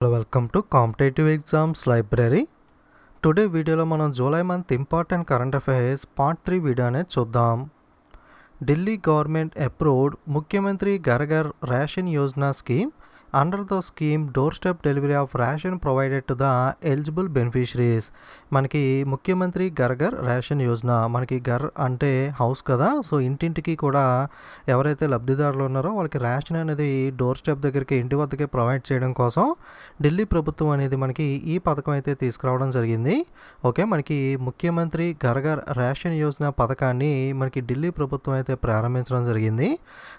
Welcome to competitive exams library. Today వీడియోలో మనం July month important current affairs part 3 video అనేది చూద్దాం. Delhi government approved ముఖ్యమంత్రి Ghar Ghar ration Yojana scheme. Under the scheme door step delivery of ration provided to the eligible beneficiaries. మనకి ముఖ్యమంత్రి Ghar Ghar ration Yojana, మనకి ఘర్ అంటే house కదా, సో ఇంటింటికి కూడా ఎవరైతే లబ్ధిదారులు ఉన్నారో వాళ్ళకి రేషన్ అనేది డోర్ స్టెప్ దగ్గరికి ఇంటి వద్దకే ప్రొవైడ్ చేయడం కోసం ఢిల్లీ ప్రభుత్వం అనేది మనకి ఈ పథకం అయితే తీసుకురావడం జరిగింది. ఓకే, మనకి ముఖ్యమంత్రి ఘర్ ఘర్ రేషన్ యోజన పథకాన్ని మనకి ఢిల్లీ ప్రభుత్వం అయితే ప్రారంభించడం జరిగింది.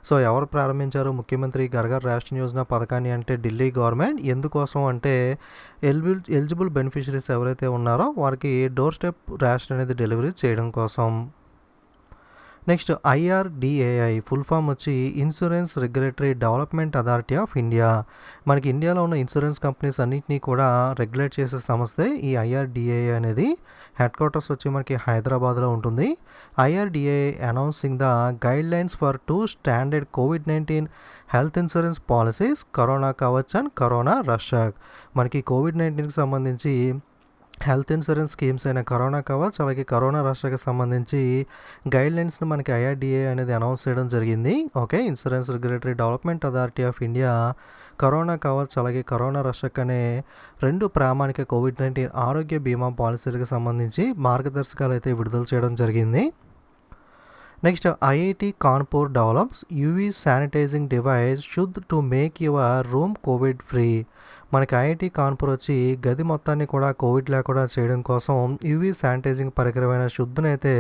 సో ఎవరు ప్రారంభించారు ముఖ్యమంత్రి ఘర్ ఘర్ రేషన్ యోజన పథకాన్ని అంటే ఢిల్లీ గవర్నమెంట్. ఎందుకోసం అంటే ఎలిజిబుల్ బెనిఫిషరీస్ ఎవరైతే ఉన్నారో వారికి డోర్ స్టెప్ రేషన్ అనేది డెలివరీ చేయడం కోసం. నెక్స్ట్ IRDAI ఫుల్ ఫామ్ వచ్చి insurance regulatory development authority of India. మనకి ఇండియాలో ఉన్న ఇన్సూరెన్స్ కంపెనీస్ అన్నింటినీ కూడా రెగ్యులేట్ చేసే సంస్థే ఈ IRDAI అనేది. హెడ్ క్వార్టర్స్ వచ్చి మనకి హైదరాబాద్లో ఉంటుంది. IRDAI announcing the guide lines for 2 standard COVID-19 health insurance policies, corona Kavach and corona Rakshak. మనకి కోవిడ్-19కి సంబంధించి హెల్త్ ఇన్సూరెన్స్ స్కీమ్స్ అయిన కరోనా కవచ్ అలాగే కరోనా రక్షకు సంబంధించి గైడ్లైన్స్ని మనకి IRDAI అనేది అనౌన్స్ చేయడం జరిగింది. Okay, insurance regulatory development authority of India corona Kavach అలాగే కరోనా రక్షక్ అనే 2 ప్రామాణిక కోవిడ్-19 ఆరోగ్య బీమా పాలసీలకు సంబంధించి మార్గదర్శకాలు అయితే విడుదల చేయడం జరిగింది. Next IIT Kanpur develops UV sanitising device should to make your room Covid free. మనకి IIT కాన్పూర్ వచ్చి గది మొత్తాన్ని కూడా కోవిడ్ లేకుండా చేయడం కోసం UV శానిటైజింగ్ పరికరమైన శుద్ధిని అయితే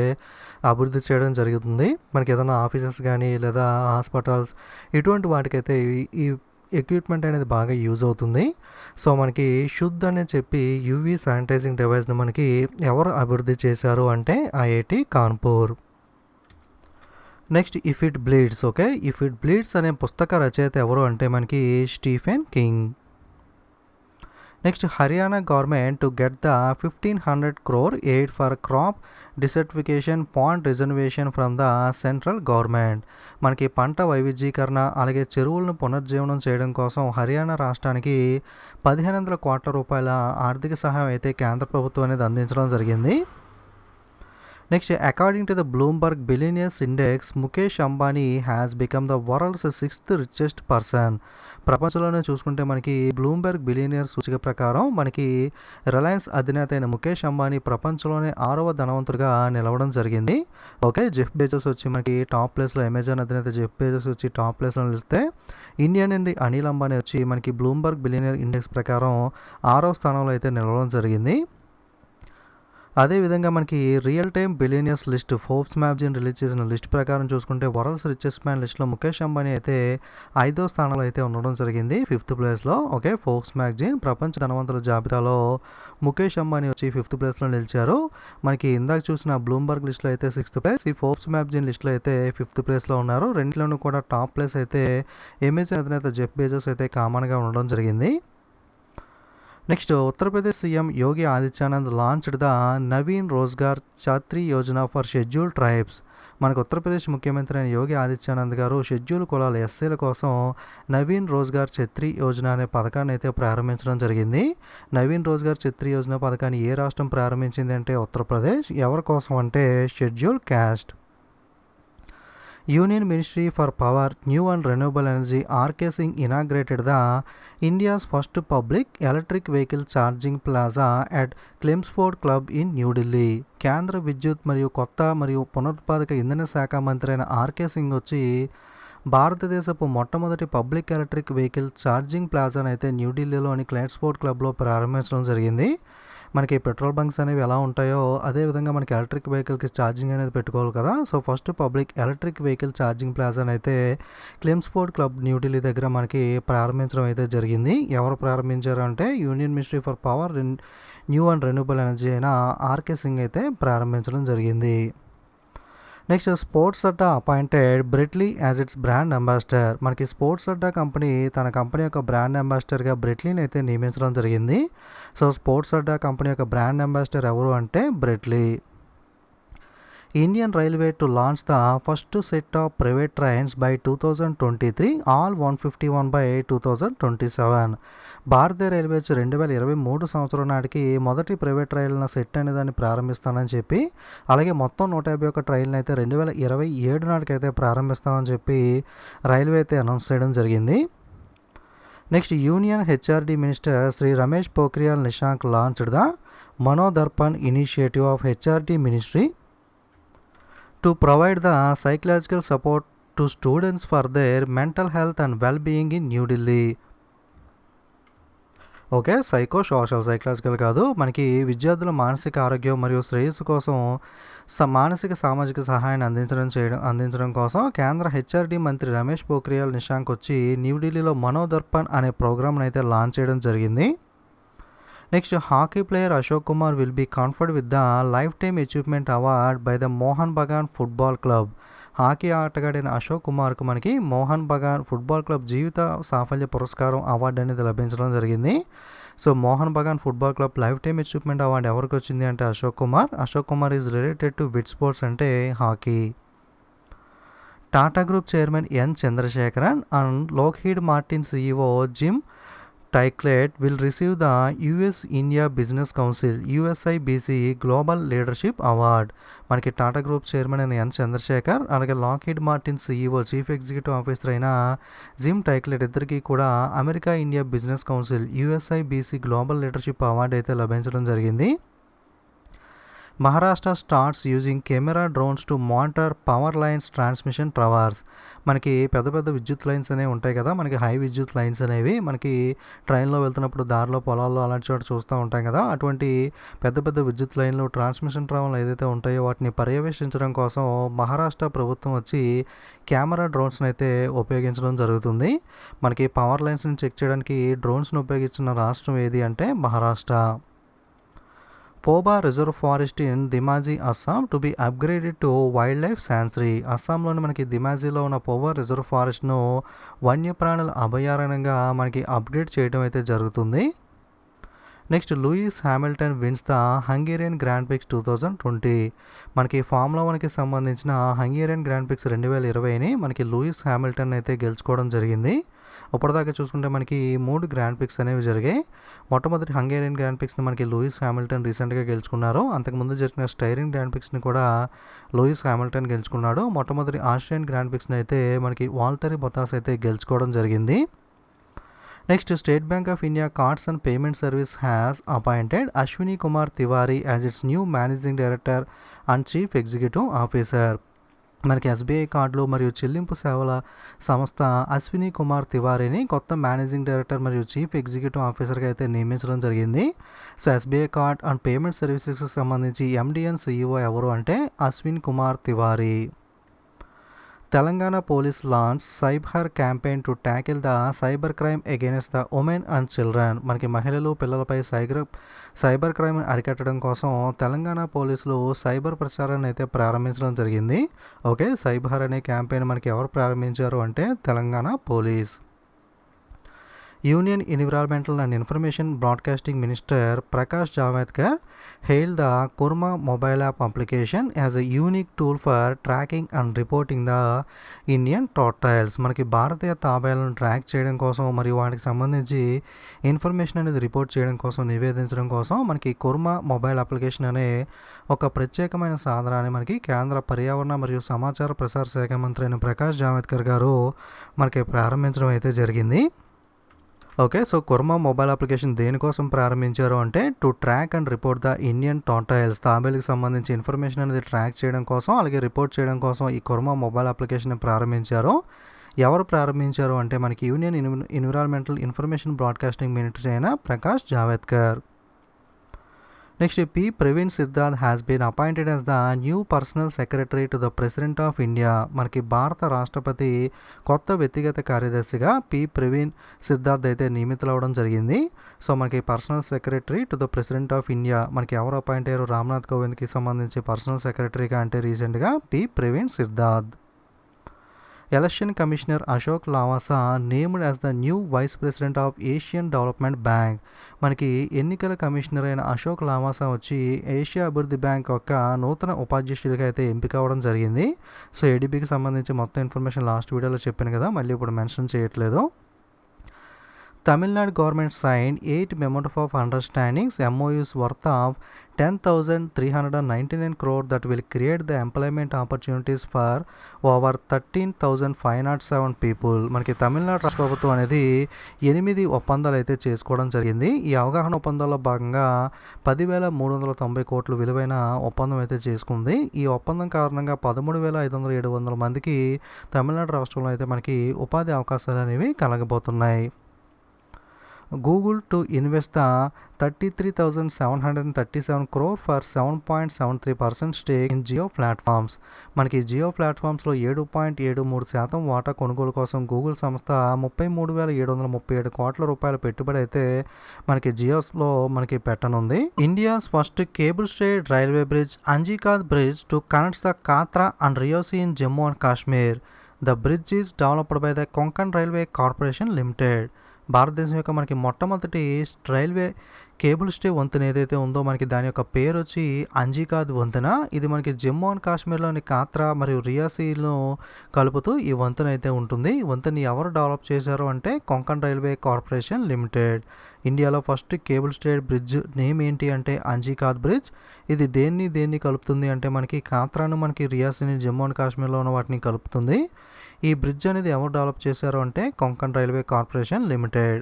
అభివృద్ధి చేయడం జరుగుతుంది. మనకి ఏదైనా ఆఫీసెస్ కానీ లేదా హాస్పిటల్స్ ఇటువంటి వాటికైతే ఈ ఎక్విప్మెంట్ అనేది బాగా యూజ్ అవుతుంది. సో మనకి శుద్ధ్ అని చెప్పి UV శానిటైజింగ్ డివైస్ని మనకి ఎవరు అభివృద్ధి చేశారు అంటే IIT Kanpur. Next if it bleeds. Okay, if it bleeds అనే పుస్తక రచయిత ఎవరు అంటే మనకి Stephen King. Next Haryana government to get the 1500 crore aid for crop diversification pond reservation from the central government. మనకి పంట వైవిధ్యీకరణ అలాగే చెరువులను పునర్జీవనం చేయడం కోసం హర్యానా రాష్ట్రానికి 1500 కోట్ల రూపాయల ఆర్థిక సహాయం అయితే కేంద్ర ప్రభుత్వం అనేది అందించడం జరిగింది. Next according to the Bloomberg billionaires index Mukesh Ambani has become the world's 6th richest person. ప్రపంచంలోనే చూసుకుంటే మనకి బ్లూంబర్గ్ బిలియనియర్ సూచిక ప్రకారం మనకి రిలయన్స్ అధినేత అయిన ముఖేష్ అంబానీ ప్రపంచంలోనే 6వ ధనవంతుడిగా నిలవడం జరిగింది. ఓకే, జెఫ్ బెజోస్ వచ్చి మనకి టాప్ ప్లేస్లో, అమెజాన్ అధినేత జెఫ్ బెజోస్ వచ్చి టాప్ ప్లేస్లో నిలిస్తే ఇండియన్ నుండి అనిల్ అంబానీ వచ్చి మనకి బ్లూంబర్గ్ బిలియనియర్ ఇండెక్స్ ప్రకారం 6వ స్థానంలో అయితే నిలవడం జరిగింది. అదేవిధంగా మనకి real time billionaires list Forbes magazine release చేసిన లిస్ట్ ప్రకారం చూసుకుంటే వరల్డ్స్ రిచెస్ట్ మ్యాన్ లిస్ట్లో ముఖేష్ అంబానీ అయితే 5వ స్థానంలో అయితే ఉండడం జరిగింది, 5th ప్లేస్లో. ఓకే, ఫోర్బ్స్ మ్యాగజైన్ ప్రపంచ ధనవంతుల జాబితాలో ముఖేష్ అంబానీ వచ్చి 5th ప్లేస్లో నిలిచారు. మనకి ఇందాక చూసిన బ్లూంబర్గ్ లిస్ట్లో అయితే 6th ప్లేస్, ఈ ఫోర్బ్స్ మ్యాగజైన్ లిస్ట్లో అయితే 5th ప్లేస్లో ఉన్నారు. రెండింటిలోనూ కూడా టాప్ ప్లేస్ అయితే అమెజాన్ అధినేత జెఫ్ బెజోస్ అయితే కామన్గా ఉండడం జరిగింది. Next Uttar Pradesh CM Yogi Adityanath launched the Naveen Rozgar Chhatri Yojana for scheduled tribes. మనకు ఉత్తరప్రదేశ్ ముఖ్యమంత్రి అయిన యోగి ఆదిత్యనాథ్ గారు షెడ్యూల్ కులాల ఎస్సీల కోసం నవీన్ రోజ్గార్ ఛత్రి యోజన అనే పథకాన్ని అయితే ప్రారంభించడం జరిగింది. నవీన్ రోజ్గార్ ఛత్రి యోజన పథకాన్ని ఏ రాష్ట్రం ప్రారంభించింది అంటే ఉత్తరప్రదేశ్. ఎవరి కోసం అంటే schedule caste. Union ministry for power, new and renewable energy RK Singh inaugurated the India's first public electric vehicle charging plaza at Chelmsford club in New Delhi. కేంద్ర విద్యుత్ మరియు కొత్త మరియు పునరుత్పాదక ఇంధన శాఖ మంత్రి అయిన RK సింగ్ వచ్చి భారతదేశపు మొట్టమొదటి పబ్లిక్ ఎలక్ట్రిక్ వెహికల్ ఛార్జింగ్ ప్లాజాను అయితే న్యూఢిల్లీలోని క్లెమ్స్ఫోర్డ్ క్లబ్లో ప్రారంభించడం జరిగింది. మనకి పెట్రోల్ బంక్స్ అనేవి ఎలా ఉంటాయో అదేవిధంగా మనకి ఎలక్ట్రిక్ వెహికల్కి ఛార్జింగ్ అనేది పెట్టుకోవాలి కదా. So first public electric vehicle charging ప్లాజాని అయితే క్లెమ్స్ఫోర్డ్ క్లబ్ న్యూఢిల్లీ దగ్గర మనకి ప్రారంభించడం అయితే జరిగింది. ఎవరు ప్రారంభించారు అంటే union ministry for power, new and renewable energy అయిన RK సింగ్ అయితే ప్రారంభించడం జరిగింది. Next sports Adda appointed Brett Lee as it's brand ambassador. మనకి స్పోర్ట్స్ అడ్డా కంపెనీ తన కంపెనీ యొక్క బ్రాండ్ అంబాసిడర్గా బ్రెట్లీని అయితే నియమించడం జరిగింది. సో స్పోర్ట్స్ అడ్డా కంపెనీ యొక్క బ్రాండ్ అంబాసిడర్ ఎవరు అంటే Brett Lee. Indian Railway to launch the first set of private trains by 2023, all 151 by 2027. Bharatiya railways 2023 సంవత్సరం నాటికి మొదటి ప్రైవేట్ రైళ్ల సెట్ అనే దాన్ని ప్రారంభిస్తానని చెప్పి, అలాగే మొత్తం 151 ట్రైన్లు అయితే 2027 నాటికైతే ప్రారంభిస్తామని చెప్పి రైల్వే అయితే అనౌన్స్ చేయడం జరిగింది. Next, union HRD minister Shri Ramesh Pokhriyal Nishank launched the Manodarpan initiative of HRD ministry to provide the psychological support to students for their mental health and well-being in New Delhi. Okay, psychological కాదు, మనకి విద్యార్థుల మానసిక ఆరోగ్యం మరియు శ్రేయస్సు కోసం మానసిక సామాజిక సహాయాన్ని అందించడం కోసం కేంద్ర హెచ్ఆర్డి మంత్రి రమేష్ పోఖ్రియాల్ నిశాంక్ వచ్చి న్యూఢిల్లీలో మనోదర్పణ్ అనే ప్రోగ్రామ్ని అయితే లాంచ్ చేయడం జరిగింది. Next, hockey player Ashok Kumar will be conferred with the lifetime achievement award by the Mohan Bagan football club. Hockey ఆటగాడైన అశోక్ కుమార్కు మనకి మోహన్ బగాన్ ఫుట్బాల్ క్లబ్ జీవిత సాఫల్య పురస్కారం అవార్డు అనేది లభించడం జరిగింది. So Mohan Bagan football club lifetime achievement award ఎవరికి వచ్చింది అంటే Ashok Kumar is related to with sports అంటే hockey. Tata group chairman N Chandrasekaran and Lockheed Martin CEO gym Taiclet will receive the US-India business council USIBC global leadership award. మనకి Tata group chairman అయిన N Chandrasekhar, అలాగే Lockheed Martin CEO chief executive officer అయిన Jim Taiclet ఇద్దరికి కూడా America India business council USIBC global leadership award అయితే లభించడం జరిగింది. Maharashtra starts using camera drones to monitor power lines transmission towers. మనకి పెద్ద పెద్ద విద్యుత్ లైన్స్ అనేవి ఉంటాయి కదా, మనకి హై విద్యుత్ లైన్స్ అనేవి మనకి ట్రైన్లో వెళ్తున్నప్పుడు దారిలో పొలాల్లో అలాంటి చోట చూస్తూ ఉంటాం కదా. అటువంటి పెద్ద పెద్ద విద్యుత్ లైన్లు ట్రాన్స్మిషన్ టవర్లు ఏదైతే ఉంటాయో వాటిని పర్యవేక్షించడం కోసం మహారాష్ట్ర ప్రభుత్వం వచ్చి కెమెరా డ్రోన్స్ని అయితే ఉపయోగించడం జరుగుతుంది. మనకి పవర్ లైన్స్ని చెక్ చేయడానికి డ్రోన్స్ని ఉపయోగించిన రాష్ట్రం ఏది అంటే Maharashtra. Poba reserve forest in Dhemaji Assam to be upgraded to wildlife sanctuary. అస్సాంలోని మనకి దిమాజీలో ఉన్న పోబా రిజర్వ్ ఫారెస్ట్ను వన్యప్రాణుల అభయారణ్యంగా మనకి అప్గ్రేడ్ చేయడం అయితే జరుగుతుంది. Next, Lewis Hamilton wins the Hungarian Grand Prix 2020. మనకి ఫార్ములా 1కి సంబంధించిన హంగేరియన్ గ్రాండ్ ప్రిక్స్ 2020ని మనకి లూయిస్ హ్యామిల్టన్ అయితే గెలుచుకోవడం జరిగింది. ఇప్పటిదాకా చూసుకుంటే మనకి 3 గ్రాండ్ ప్రిక్స్ అనేవి జరిగాయి. మొట్టమొదటి హంగేరియన్ గ్రాండ్ ప్రిక్స్ని మనకి లూయిస్ హ్యామిల్టన్ రీసెంట్గా గెలుచుకున్నారు. అంతకుముందు జరిగిన స్టైరింగ్ గ్రాండ్ ప్రిక్స్ని కూడా లూయిస్ హ్యామిల్టన్ గెలుచుకున్నాడు. మొట్టమొదటి ఆస్ట్రియన్ గ్రాండ్ ప్రిక్స్ని అయితే మనకి వాల్టరీ బొతాస్ అయితే గెలుచుకోవడం జరిగింది. Next, state bank of India cards and payment service has appointed Ashwini Kumar Tiwari as it's new managing director and chief executive officer. మనకి SBI కార్డులు మరియు చెల్లింపు సేవల సంస్థ అశ్విని కుమార్ తివారీని కొత్త మేనేజింగ్ డైరెక్టర్ మరియు చీఫ్ ఎగ్జిక్యూటివ్ ఆఫీసర్గా అయితే నియమించడం జరిగింది. So SBI card and payment సర్వీసెస్కి సంబంధించి MD&CEO CEO ఎవరు అంటే Ashwin Kumar Tiwari. Telangana police launch cyber campaign to tackle the cyber crime against the women and children. మనకి మహిళలు పిల్లలపై సైబర్ క్రైమ్ అరికట్టడం కోసం తెలంగాణ పోలీసులు సైబర్ ప్రచారాన్ని అయితే ప్రారంభించడం జరిగింది. ఓకే, సైబర్ అనే క్యాంపెయిన్ మనకి ఎవరు ప్రారంభించారు అంటే Telangana police. Union environmental and information broadcasting minister Prakash Javadekar hailed the Kurma mobile app application as a unique tool for tracking and reporting the Indian tortoiles. మనకి భారతీయ తాబేళ్లను ట్రాక్ చేయడం కోసం మరియు వాటికి సంబంధించి ఇన్ఫర్మేషన్ అనేది రిపోర్ట్ చేయడం కోసం నివేదించడం కోసం మనకి కుర్మా మొబైల్ అప్లికేషన్ అనే ఒక ప్రత్యేకమైన సాధనాన్ని మనకి కేంద్ర పర్యావరణ మరియు సమాచార ప్రసార శాఖ మంత్రి అయిన ప్రకాష్ జావదేకర్ గారు మనకి ప్రారంభించడం అయితే జరిగింది. Okay, so Kurma mobile application దేనికోసం ప్రారంభించారు అంటే to track and report the Indian tortoises. తాబేలుకి సంబంధించి ఇన్ఫర్మేషన్ అనేది ట్రాక్ చేయడం కోసం అలాగే రిపోర్ట్ చేయడం కోసం ఈ కుర్మా మొబైల్ అప్లికేషన్ ప్రారంభించారు. ఎవరు ప్రారంభించారు అంటే మనకి union environmental information broadcasting minister అయిన Prakash Javadekar. Next, P. Praveen Siddharth has been appointed as the new personal secretary to the President of India. మనకి భారత రాష్ట్రపతి కొత్త వ్యక్తిగత కార్యదర్శిగా P. Praveen Siddharth అయితే నియమితులవడం జరిగింది. సో మనకి personal secretary to the president of India మనకి ఎవరు అపాయింట్ అయ్యారు, రామ్నాథ్ కోవింద్కి సంబంధించి పర్సనల్ సెక్రటరీగా అంటే రీసెంట్గా P. Praveen Siddharth. Election commissioner Ashok Lavasa named as the new vice president of Asian Development Bank. మనకి ఎన్నికల కమిషనర్ అయిన అశోక్ లావాసా వచ్చి ఏషియా అభివృద్ధి బ్యాంక్ యొక్క నూతన ఉపాధ్యక్షుడిగా అయితే ఎంపిక అవ్వడం జరిగింది. సో ఏడీబీకి సంబంధించి మొత్తం ఇన్ఫర్మేషన్ లాస్ట్ వీడియోలో చెప్పాను కదా, మళ్ళీ ఇప్పుడు మెన్షన్ చేయట్లేదు. Tamil Nadu government sign 8 memorandum of understandings MOUs worth of 10,399 crore that will create the employment opportunities for over 13,507 people. మనకి తమిళనాడు రాష్ట్ర ప్రభుత్వం అనేది 8 ఒప్పందాలు అయితే చేసుకోవడం జరిగింది. ఈ అవగాహన ఒప్పందాల్లో భాగంగా 10,390 కోట్ల విలువైన ఒప్పందం అయితే చేసుకుంది. ఈ ఒప్పందం కారణంగా 13,507 మందికి తమిళనాడు రాష్ట్రంలో అయితే మనకి ఉపాధి అవకాశాలు అనేవి కలగబోతున్నాయి. Google to invest the 33,737 crore for 7.73% stake in Jio platforms. మనకి జియో ప్లాట్ఫామ్స్లో 7.73% వాటా కొనుగోలు కోసం గూగుల్ సంస్థ 33,737 కోట్ల రూపాయల పెట్టుబడి అయితే మనకి జియోస్లో మనకి పెట్టనుంది. India's first cable stayed railway bridge Anji Khad bridge to connects the Katra and Reasi in Jammu and Kashmir. The bridge is developed by the Konkan railway corporation limited. భారతదేశం యొక్క మనకి మొట్టమొదటి రైల్వే కేబుల్ స్టే వంతెన ఏదైతే ఉందో మనకి దాని యొక్క పేరు వచ్చి అంజికాద్ వంతెన. ఇది మనకి జమ్మూ అండ్ కాశ్మీర్లోని కాత్రా మరియు రియాసీలను కలుపుతూ ఈ వంతెన అయితే ఉంటుంది. ఈ వంతెన ఎవరు డెవలప్ చేశారు అంటే కొంకన్ రైల్వే కార్పొరేషన్ లిమిటెడ్. ఇండియాలో first cable stayed bridge name ఏంటి అంటే అంజికాద్ బ్రిడ్జ్. ఇది దేన్ని కలుపుతుంది అంటే మనకి కాత్రాను మనకి రియాసీని జమ్మూ అండ్ కాశ్మీర్లో ఉన్న వాటిని కలుపుతుంది. ఈ బ్రిడ్జ్ అనేది ఎవరు డెవలప్ చేశారు అంటే Konkan railway corporation limited.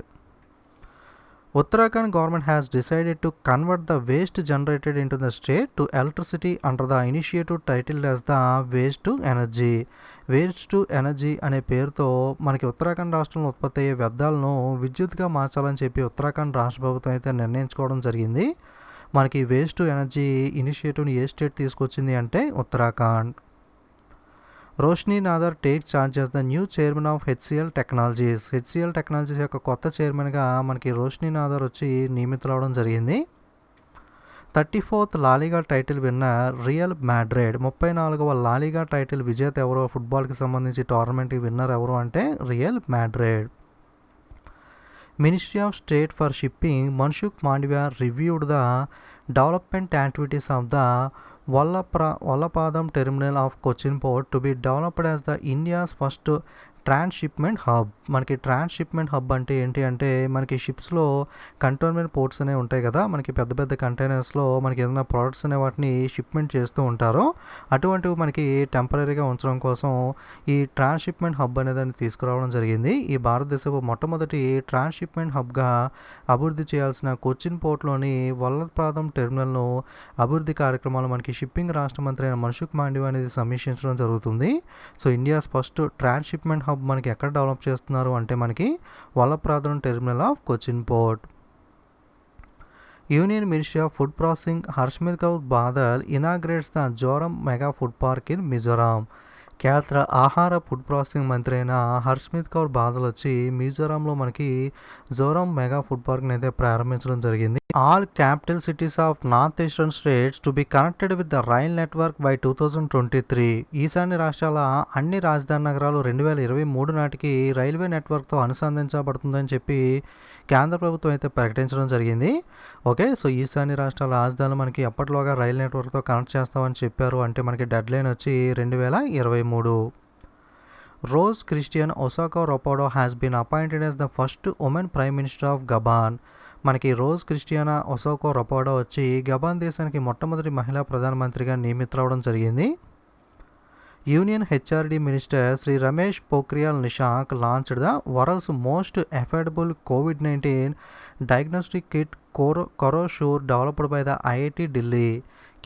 Uttarakhand government has decided to convert the waste generated in to the state to electricity under the initiative title as the waste to energy. Waste to energy అనే పేరుతో మనకి ఉత్తరాఖండ్ రాష్ట్రంలో ఉత్పత్తి అయ్యే వ్యర్థాలను విద్యుత్గా మార్చాలని చెప్పి ఉత్తరాఖండ్ రాష్ట్ర ప్రభుత్వం అయితే నిర్ణయించుకోవడం జరిగింది. మనకి వేస్ట్ టు ఎనర్జీ ఇనిషియేటివ్ని ఏ స్టేట్ తీసుకొచ్చింది అంటే Uttarakhand. Roshni Nadar take charge as the new chairman of HCL technologies. HCL technologies యొక్క కొత్త చైర్మన్గా మనకి రోష్ని నాదర్ వచ్చి నియమితులవడం జరిగింది. 34th LaLiga title winner Real Madrid. 34వ లాలీగా టైటిల్ విజేత ఎవరో, ఫుట్బాల్కి సంబంధించి టోర్నమెంట్కి విన్నర్ ఎవరు అంటే Real Madrid. Ministry of state for shipping Mansukh Mandaviya reviewed the development activities of the Vallarpadam terminal of Cochin port to be developed as the India's first transshipment hub. మనకి transshipment hub అంటే ఏంటి అంటే మనకి షిప్స్లో కంటోన్మెంట్ పోర్ట్స్ అనేవి ఉంటాయి కదా, మనకి పెద్ద పెద్ద కంటైనర్స్లో మనకి ఏదైనా ప్రోడక్ట్స్ అనే వాటిని షిప్మెంట్ చేస్తూ ఉంటారు. అటువంటివి మనకి టెంపరీగా ఉంచడం కోసం ఈ ట్రాన్స్షిప్మెంట్ హబ్ అనేదాన్ని తీసుకురావడం జరిగింది. ఈ భారతదేశపు మొట్టమొదటి ట్రాన్స్షిప్మెంట్ హబ్గా అభివృద్ధి చేయాల్సిన కొచ్చిన్ పోర్ట్లోని వల్లపాదం టెర్మినల్ను అభివృద్ధి కార్యక్రమాలు మనకి షిప్పింగ్ రాష్ట్ర మంత్రి అయిన మన్సుఖ్ మాండవియా అనేది సమీక్షించడం జరుగుతుంది. So India's first transshipment hub మనకి ఎక్కడ డెవలప్ చేస్తున్నారు అంటే మనకి Vallarpadam terminal of Cochin port. Union ministry of food processing Harsimrat Kaur Badal inaugurates the Zoram mega food park in Mizoram. కేంద్ర ఆహార ఫుడ్ ప్రాసెసింగ్ మంత్రి అయిన హర్షమిత్ కౌర్ బాదల్ వచ్చి మిజోరాంలో మనకి జోరం మెగా ఫుడ్ పార్క్ని అయితే ప్రారంభించడం జరిగింది. All capital cities of north eastern states to be connected with the rail network by 2023. ఈశాన్య రాష్ట్రాల అన్ని రాజధాని నగరాలు 2023 నాటికి రైల్వే నెట్వర్క్తో అనుసంధానించబడుతుందని చెప్పి కేంద్ర ప్రభుత్వం అయితే ప్రకటించడం జరిగింది. ఓకే, సో ఈశాన్య రాష్ట్రాల రాజధానులు మనకి ఎప్పటిలోగా రైల్ నెట్వర్క్తో కనెక్ట్ చేస్తామని చెప్పారు అంటే మనకి డెడ్ లైన్ వచ్చి 2023. Rose Christiane Ossouka Raponda has been appointed as the first women prime minister of Gabon. మనకి రోజ్ క్రిస్టియానా ఒసాకో రొపాడో వచ్చి గబాన్ దేశానికి మొట్టమొదటి మహిళా ప్రధానమంత్రిగా నియమితులవడం జరిగింది. Union HRD minister Shri Ramesh Pokhriyal Nishank launched the world's most affordable COVID-19 diagnostic kit Corosure developed by the IIT Delhi.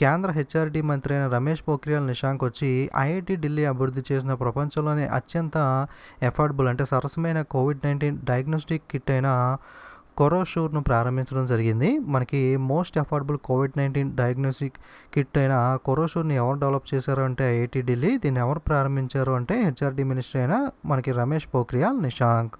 కేంద్ర HRD మంత్రి అయిన రమేష్ పోఖ్రియాల్ నిషాంక్ వచ్చి IIT ఢిల్లీ అభివృద్ధి చేసిన ప్రపంచంలోనే అత్యంత అఫోర్డబుల్ అంటే సరసమైన COVID-19 డయాగ్నోస్టిక్ కిట్ అయిన కొరోషూర్ను ప్రారంభించడం జరిగింది. మనకి most affordable COVID-19 diagnostic kit అయిన కొరోషూర్ని ఎవరు డెవలప్ చేశారు అంటే IIT ఢిల్లీ. దీన్ని ఎవరు ప్రారంభించారు అంటే HRD మినిస్టర్ అయిన మనకి Ramesh Pokhriyal Nishank.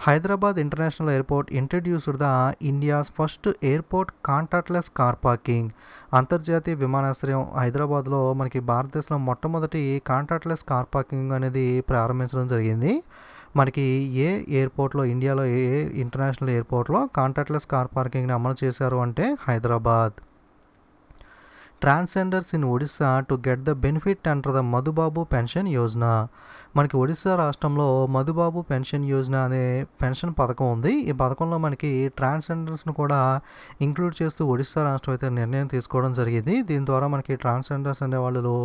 Hyderabad international airport introduced the India's first airport contactless car parking. అంతర్జాతీయ విమానాశ్రయం హైదరాబాద్లో మనకి భారతదేశంలో మొట్టమొదటి కాంటాక్ట్లెస్ కార్ పార్కింగ్ అనేది ప్రారంభించడం జరిగింది. మనకి ఏ ఎయిర్పోర్ట్లో, ఇండియాలో ఏ ఇంటర్నేషనల్ ఎయిర్పోర్ట్లో కాంటాక్ట్లెస్ కార్ పార్కింగ్ని అమలు చేశారు అంటే Hyderabad. Transgenders in Odisha to get the benefit under the Madhubabu pension Yojana. మనకి ఒడిస్సా రాష్ట్రంలో మధుబాబు పెన్షన్ యోజన అనే పెన్షన్ పథకం ఉంది. ఈ పథకంలో మనకి ట్రాన్స్జెండర్స్ను కూడా ఇంక్లూడ్ చేస్తూ ఒడిస్సా రాష్ట్రం అయితే నిర్ణయం తీసుకోవడం జరిగింది. దీని ద్వారా మనకి ట్రాన్స్జెండర్స్ అనే వాళ్ళు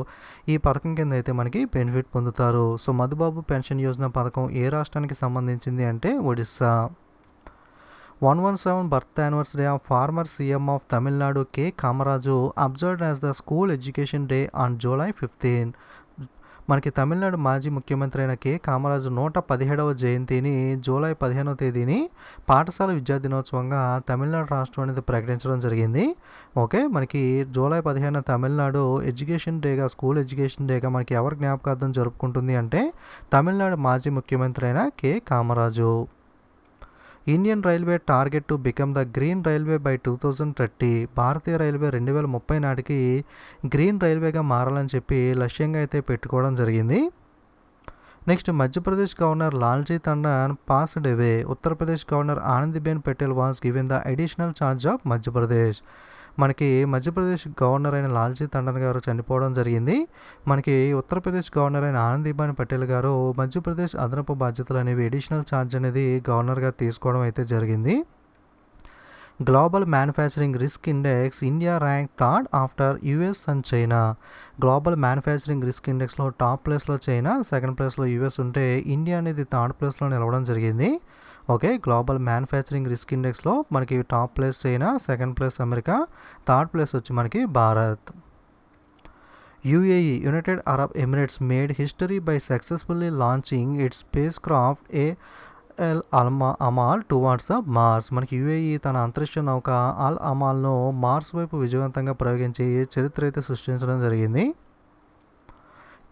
ఈ పథకం కింద అయితే మనకి బెనిఫిట్ పొందుతారు. సో మధుబాబు పెన్షన్ యోజన పథకం ఏ రాష్ట్రానికి సంబంధించింది అంటే Odisha. 117 birth anniversary of former CM of Tamil Nadu K. Kamaraju observed as the School Education Day on July 15. మనకి తమిళనాడు మాజీ ముఖ్యమంత్రి అయిన కె కామరాజు 117వ జయంతిని జూలై 15వ తేదీని పాఠశాల విద్యా దినోత్సవంగా తమిళనాడు రాష్ట్రం అనేది ప్రకటించడం జరిగింది. ఓకే, మనకి జూలై 15 తమిళనాడు ఎడ్యుకేషన్ డేగా, స్కూల్ ఎడ్యుకేషన్ డేగా మనకి ఎవరు జ్ఞాపకార్థం జరుపుకుంటుంది అంటే తమిళనాడు మాజీ ముఖ్యమంత్రి అయిన K Kamaraju. Indian railway target to become the green railway by 2030. Bharatiya railway 2030 నాటికి గ్రీన్ రైల్వేగా మారాలని చెప్పి లక్ష్యంగా అయితే పెట్టుకోవడం జరిగింది. Next, Madhya Pradesh governor Lalji Tandon passed away. Uttar Pradesh governor Anandiben Patel was given the additional charge of Madhya Pradesh. మనకి మధ్యప్రదేశ్ గవర్నర్ అయిన లాల్జీ టండన్ గారు చనిపోవడం జరిగింది. మనకి ఉత్తరప్రదేశ్ గవర్నర్ అయిన ఆనందీబెన్ పటేల్ గారు మధ్యప్రదేశ్ అదనపు బాధ్యతలు అనేవి అడిషనల్ ఛార్జ్ అనేది గవర్నర్గా తీసుకోవడం అయితే జరిగింది. Global manufacturing risk index India rank third after US and China. Global manufacturing risk ఇండెక్స్లో టాప్ ప్లేస్లో చైనా, సెకండ్ ప్లేస్లో యుఎస్ ఉంటే ఇండియా అనేది థర్డ్ ప్లేస్లో నిలవడం జరిగింది. ఓకే, గ్లోబల్ మ్యానుఫ్యాక్చరింగ్ రిస్క్ ఇండెక్స్లో మనకి top place China, second place America, third place వచ్చి మనకి Bharat. UAE United Arab Emirates made history by successfully launching its spacecraft Amal towards the Mars. మనకి యుఏఈ తన అంతరిక్ష నౌక అల్ అమాల్ను మార్స్ వైపు విజయవంతంగా ప్రయోగించి చరిత్ర అయితే సృష్టించడం జరిగింది.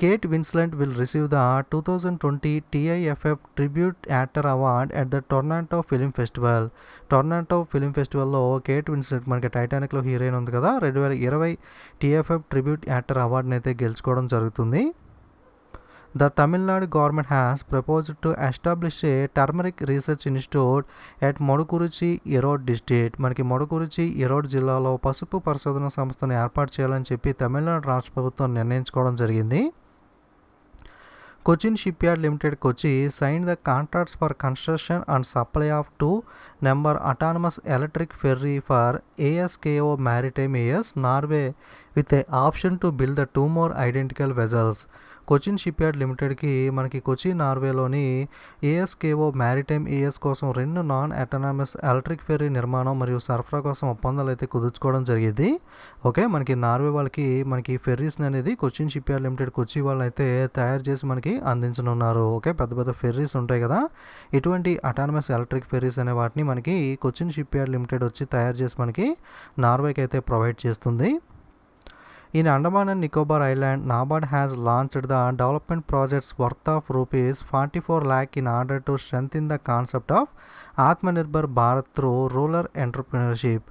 Kate Winslet will receive the 2020 TIFF tribute actor award at the Toronto film festival. Toronto film ఫెస్టివల్లో కేట్ విన్స్లెట్ మనకి టైటానిక్లో హీరోయిన్ ఉంది కదా, 2020 TIFF ట్రిబ్యూట్ యాక్టర్ అవార్డుని అయితే గెలుచుకోవడం జరుగుతుంది. The Tamil Nadu government has proposed to establish a turmeric research institute at Modukuruchi Erode district. మనకి మొడకురుచి ఎరోడ్ జిల్లాలో పసుపు పరిశోధన సంస్థను ఏర్పాటు చేయాలని చెప్పి తమిళనాడు రాష్ట్ర ప్రభుత్వం నిర్ణయించుకోవడం జరిగింది. Cochin Shipyard Limited Kochi signed the contracts for construction and supply of 2 number autonomous electric ferry for ASKO Maritime AS Norway with a option to build the 2 more identical vessels. Cochin shipyard లిమిటెడ్కి మనకి కొచి నార్వేలోని ఏఎస్కేఓ maritime as కోసం 2 non autonomous electric ferry నిర్మాణం మరియు సరఫరా కోసం ఒప్పందాలు అయితే కుదుర్చుకోవడం జరిగింది. ఓకే, మనకి నార్వే వాళ్ళకి మనకి ఫెర్రీస్ని అనేది కొచిన్ షిప్యార్డ్ లిమిటెడ్ కొచ్చి వాళ్ళు అయితే తయారు చేసి మనకి అందించనున్నారు. ఓకే, పెద్ద పెద్ద ఫెర్రీస్ ఉంటాయి కదా, ఇటువంటి అటానమస్ ఎలక్ట్రిక్ ఫెర్రీస్ అనే వాటిని మనకి కొచిన్ షిప్యార్డ్ లిమిటెడ్ వచ్చి తయారు చేసి మనకి నార్వేకి అయితే ప్రొవైడ్ చేస్తుంది. In Andaman and Nicobar Island, NABARD has launched the development projects worth of rupees 44 lakh in order to strengthen the concept of Atmanirbhar Bharat through rural entrepreneurship.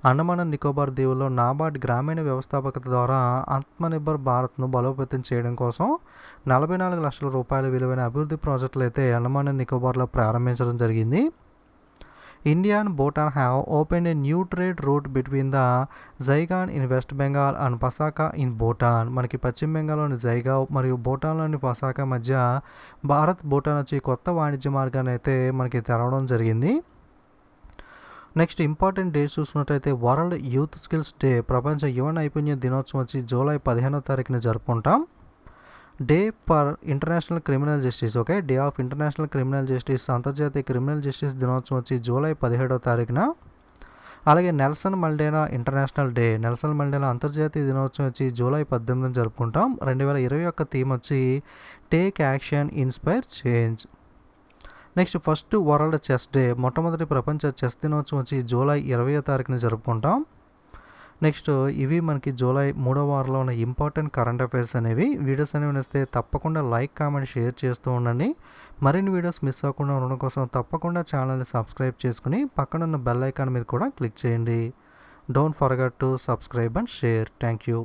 Andaman and Nicobar దీవుల్లో నాబార్డ్ గ్రామీణ వ్యవస్థాపకత ద్వారా ఆత్మనిర్భర్ భారత్ను బలోపేతం చేయడం కోసం 44 లక్షల రూపాయల విలువైన అభివృద్ధి ప్రాజెక్టులు అయితే అండమాన్ అండ్ నికోబార్లో ప్రారంభించడం జరిగింది. India and Bhutan have opened a new trade route between the Saigon in West Bengal and Pasaka in Bhutan. మనకి పశ్చిమ బెంగాల్లోని జైగావ్ మరియు భూటాన్లోని పసాకా మధ్య భారత్ భూటాన్ వచ్చి కొత్త వాణిజ్య మార్గాన్ని అయితే మనకి తెరవడం జరిగింది. నెక్స్ట్ ఇంపార్టెంట్ డేస్ చూసుకున్నట్టయితే వరల్డ్ యూత్ స్కిల్స్ డే, ప్రపంచ యువ నైపుణ్య దినోత్సవం వచ్చి జూలై 15వ తారీఖున జరుపుకుంటాం. Day for international criminal justice, okay, day of international criminal justice, అంతర్జాతీయ క్రిమినల్ జస్టిస్ దినోత్సవం వచ్చి జూలై 17వ తారీఖున. అలాగే Nelson Mandela international day, Nelson Mandela అంతర్జాతీయ దినోత్సవం వచ్చి జూలై 18న జరుపుకుంటాం. 2021 థీమ్ వచ్చి take action inspire change. Next first world chess day, మొట్టమొదటి ప్రపంచ చెస్ దినోత్సవం వచ్చి జూలై 20వ తారీఖున జరుపుకుంటాం. నెక్స్ట్ ఇవి మనకి జూలై 3వ వారంలో ఉన్న ఇంపార్టెంట్ కరెంట్ అఫైర్స్ అనేవి. వీడియోస్ అనేవి నచ్చితే తప్పకుండా లైక్, కామెంట్, షేర్ చేస్తూ ఉండండి. మరిన్ని వీడియోస్ మిస్ అవ్వకుండా ఉండడం కోసం తప్పకుండా ఛానల్ని సబ్స్క్రైబ్ చేసుకుని పక్కనున్న బెల్ ఐకాన్ మీద కూడా క్లిక్ చేయండి. Don't forget to subscribe and share. Thank you.